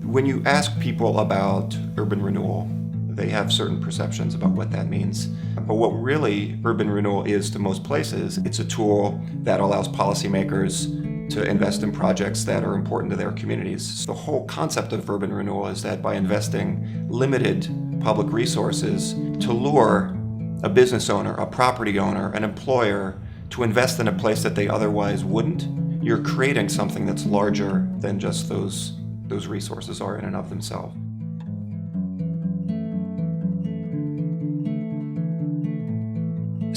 When you ask people about urban renewal, they have certain perceptions about what that means. But what really urban renewal is to most places, it's a tool that allows policymakers to invest in projects that are important to their communities. The whole concept of urban renewal is that by investing limited public resources to lure a business owner, a property owner, an employer to invest in a place that they otherwise wouldn't, you're creating something that's larger than just those resources are in and of themselves.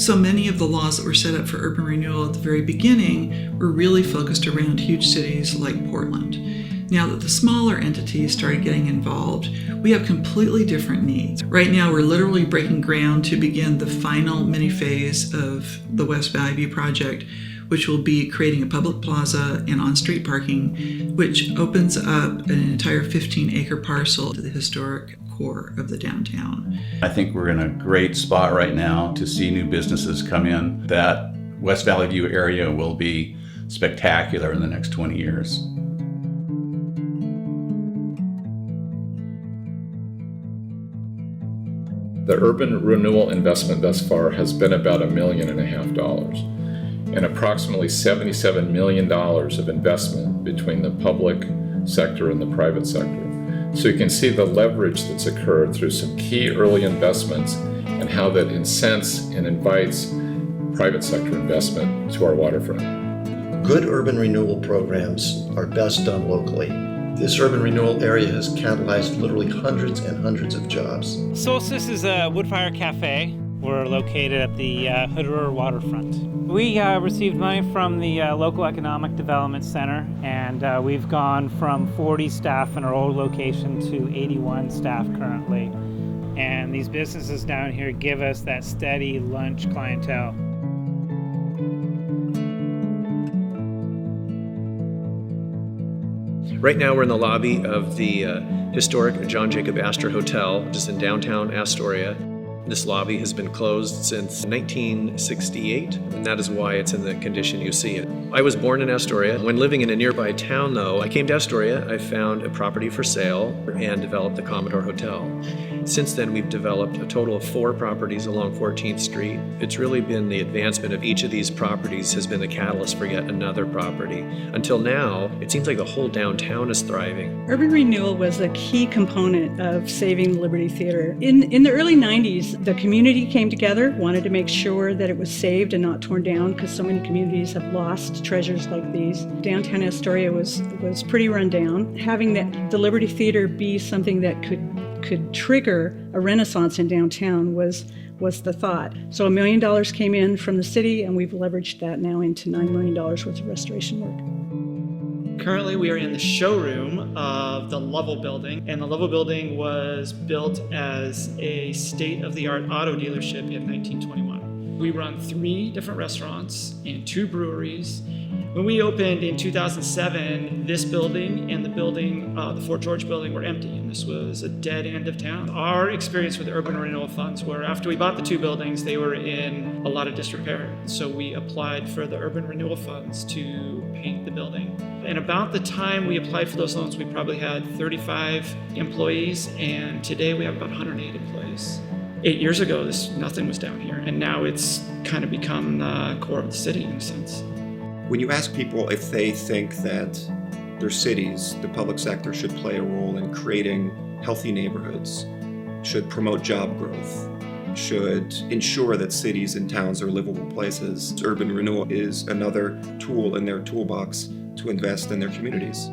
So many of the laws that were set up for urban renewal at the very beginning were really focused around huge cities like Portland. Now that the smaller entities started getting involved, we have completely different needs. Right now, we're literally breaking ground to begin the final mini phase of the West Valley View project, which will be creating a public plaza and on-street parking, which opens up an entire 15-acre parcel to the historic core of the downtown. I think we're in a great spot right now to see new businesses come in. That West Valley View area will be spectacular in the next 20 years. The urban renewal investment thus far has been about $1.5 million, and approximately $77 million of investment between the public sector and the private sector. So you can see the leverage that's occurred through some key early investments and how that incents and invites private sector investment to our waterfront. Good urban renewal programs are best done locally. This urban renewal area has catalyzed literally hundreds and hundreds of jobs. Solstice is a wood-fire cafe. We're located at the Hood River waterfront. We received money from the local economic development center, and we've gone from 40 staff in our old location to 81 staff currently. And these businesses down here give us that steady lunch clientele. Right now we're in the lobby of the historic John Jacob Astor Hotel, which is in downtown Astoria. This lobby has been closed since 1968, and that is why it's in the condition you see it. I was born in Astoria. When living in a nearby town, though, I came to Astoria, I found a property for sale, and developed the Commodore Hotel. Since then, we've developed a total of 4 properties along 14th Street. It's really been the advancement of each of these properties has been the catalyst for yet another property. Until now, it seems like the whole downtown is thriving. Urban renewal was a key component of saving the Liberty Theater. In the early 90s, the community came together, wanted to make sure that it was saved and not torn down, because so many communities have lost treasures like these. Downtown Astoria was pretty run down. Having the Liberty Theater be something that could trigger a renaissance in downtown was the thought. So $1 million came in from the city, and we've leveraged that now into $9 million worth of restoration work. Currently, we are in the showroom of the Lovell building, and the Lovell building was built as a state-of-the-art auto dealership in 1921. We run 3 different restaurants and 2 breweries. When we opened in 2007, this building and the building, the Fort George building, were empty, and this was a dead end of town. Our experience with urban renewal funds were, after we bought the 2 buildings, they were in a lot of disrepair. So we applied for the urban renewal funds to paint the building. And about the time we applied for those loans, we probably had 35 employees, and today we have about 108 employees. 8 years ago, nothing was down here, and now it's kind of become the core of the city in a sense. When you ask people if they think that their cities, the public sector, should play a role in creating healthy neighborhoods, should promote job growth, should ensure that cities and towns are livable places, urban renewal is another tool in their toolbox to invest in their communities.